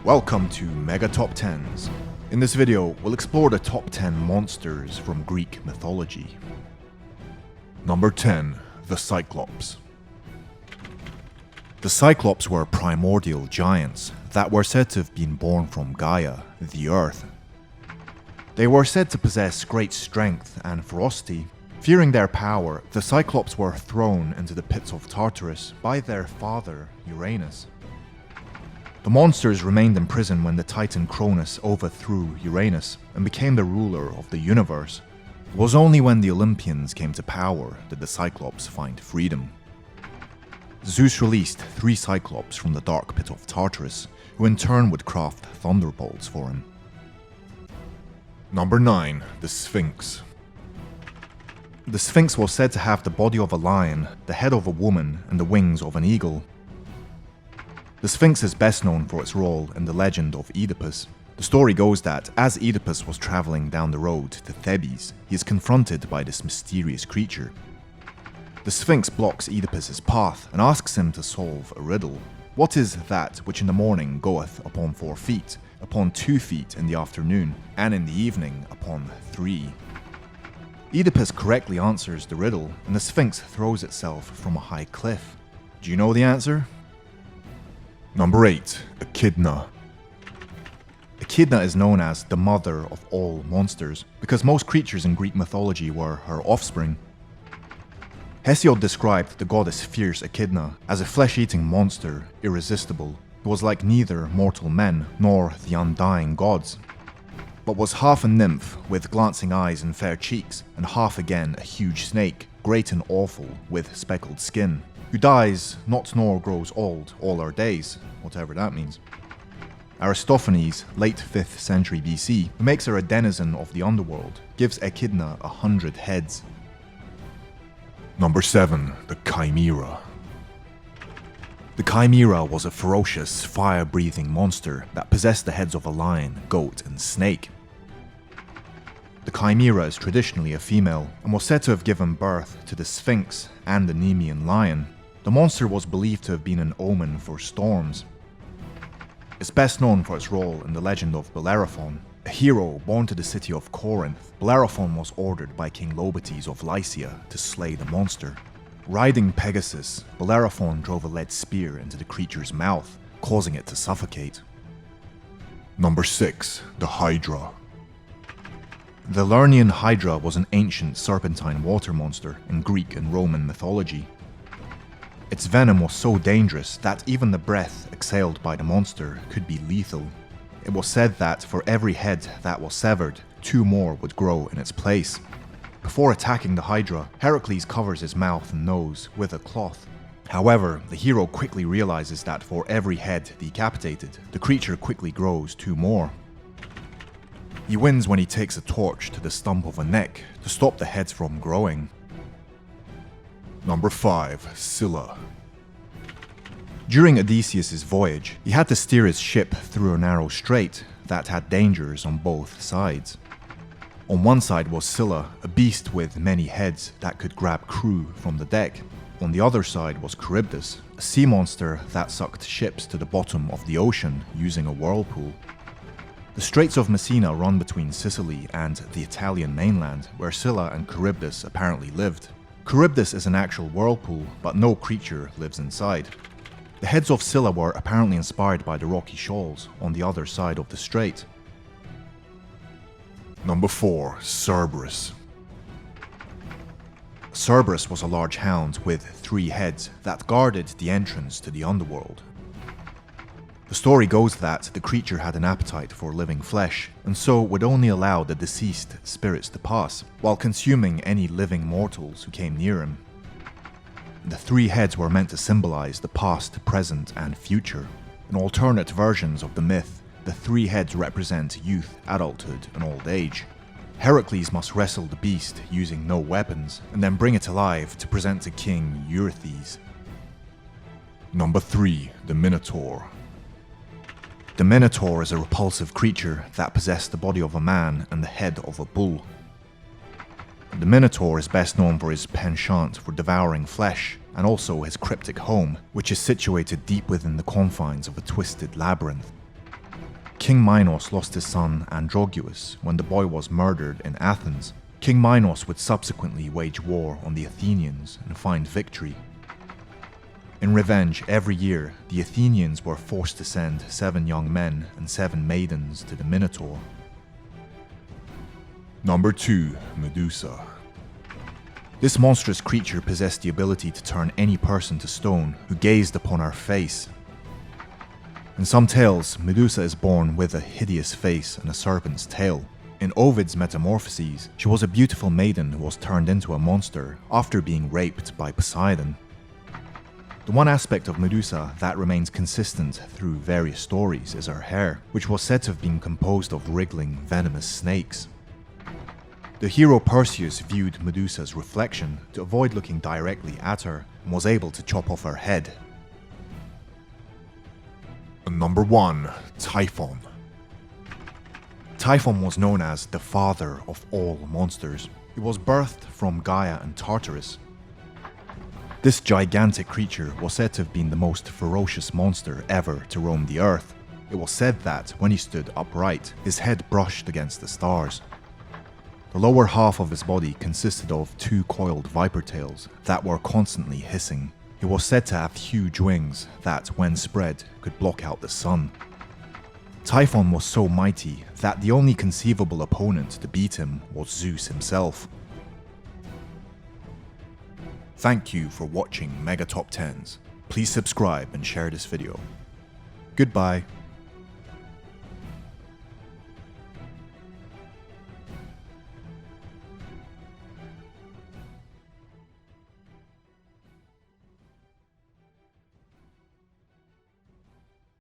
Welcome to Mega Top 10s. In this video, we'll explore the top 10 monsters from Greek mythology. Number 10. The Cyclops. The Cyclops were primordial giants that were said to have been born from Gaia, the Earth. They were said to possess great strength and ferocity. Fearing their power, the Cyclops were thrown into the pits of Tartarus by their father, Uranus. The monsters remained in prison when the Titan Cronus overthrew Uranus and became the ruler of the universe. It was only when the Olympians came to power did the Cyclops find freedom. Zeus released 3 Cyclops from the dark pit of Tartarus, who in turn would craft thunderbolts for him. Number 9. The Sphinx. The Sphinx was said to have the body of a lion, the head of a woman, and the wings of an eagle. The Sphinx is best known for its role in the legend of Oedipus. The story goes that, as Oedipus was traveling down the road to Thebes, he is confronted by this mysterious creature. The Sphinx blocks Oedipus's path and asks him to solve a riddle. What is that which in the morning goeth upon 4 feet, upon 2 feet in the afternoon, and in the evening upon 3? Oedipus correctly answers the riddle, and the Sphinx throws itself from a high cliff. Do you know the answer? Number 8. Echidna. Echidna is known as the mother of all monsters, because most creatures in Greek mythology were her offspring. Hesiod described the goddess fierce Echidna as a flesh-eating monster, irresistible, who was like neither mortal men nor the undying gods, but was half a nymph with glancing eyes and fair cheeks, and half again a huge snake, great and awful, with speckled skin, who dies not nor grows old all her days, whatever that means. Aristophanes, late 5th century BC, who makes her a denizen of the underworld, gives Echidna 100 heads. Number 7. The Chimera. The Chimera was a ferocious, fire-breathing monster that possessed the heads of a lion, goat, and snake. The Chimera is traditionally a female and was said to have given birth to the Sphinx and the Nemean lion. The monster was believed to have been an omen for storms. It's best known for its role in the legend of Bellerophon. A hero born to the city of Corinth, Bellerophon was ordered by King Lobates of Lycia to slay the monster. Riding Pegasus, Bellerophon drove a lead spear into the creature's mouth, causing it to suffocate. Number 6. The Hydra. The Lernaean Hydra was an ancient serpentine water monster in Greek and Roman mythology. Its venom was so dangerous that even the breath exhaled by the monster could be lethal. It was said that for every head that was severed, 2 more would grow in its place. Before attacking the Hydra, Heracles covers his mouth and nose with a cloth. However, the hero quickly realizes that for every head decapitated, the creature quickly grows 2 more. He wins when he takes a torch to the stump of a neck to stop the heads from growing. Number 5. Scylla. During Odysseus' voyage, he had to steer his ship through a narrow strait that had dangers on both sides. On one side was Scylla, a beast with many heads that could grab crew from the deck. On the other side was Charybdis, a sea monster that sucked ships to the bottom of the ocean using a whirlpool. The Straits of Messina run between Sicily and the Italian mainland, where Scylla and Charybdis apparently lived. Charybdis is an actual whirlpool, but no creature lives inside. The heads of Scylla were apparently inspired by the rocky shoals on the other side of the strait. Number 4. Cerberus. Cerberus was a large hound with 3 heads that guarded the entrance to the underworld. The story goes that the creature had an appetite for living flesh, and so would only allow the deceased spirits to pass, while consuming any living mortals who came near him. The 3 heads were meant to symbolize the past, present, and future. In alternate versions of the myth, the 3 heads represent youth, adulthood, and old age. Heracles must wrestle the beast using no weapons, and then bring it alive to present to King Eurystheus. Number 3. The Minotaur. The Minotaur is a repulsive creature that possessed the body of a man and the head of a bull. The Minotaur is best known for his penchant for devouring flesh, and also his cryptic home, which is situated deep within the confines of a twisted labyrinth. King Minos lost his son Antrodemus when the boy was murdered in Athens, King Minos would subsequently wage war on the Athenians and find victory. In revenge, every year, the Athenians were forced to send 7 young men and 7 maidens to the Minotaur. Number 2. Medusa. This monstrous creature possessed the ability to turn any person to stone who gazed upon her face. In some tales, Medusa is born with a hideous face and a serpent's tail. In Ovid's Metamorphoses, she was a beautiful maiden who was turned into a monster after being raped by Poseidon. The one aspect of Medusa that remains consistent through various stories is her hair, which was said to have been composed of wriggling, venomous snakes. The hero Perseus viewed Medusa's reflection to avoid looking directly at her and was able to chop off her head. Number 1. Typhon. Typhon was known as the father of all monsters. He was birthed from Gaia and Tartarus. This gigantic creature was said to have been the most ferocious monster ever to roam the earth. It was said that, when he stood upright, his head brushed against the stars. The lower half of his body consisted of 2 coiled viper tails that were constantly hissing. He was said to have huge wings that, when spread, could block out the sun. Typhon was so mighty that the only conceivable opponent to beat him was Zeus himself. Thank you for watching Mega Top 10s. Please subscribe and share this video. Goodbye.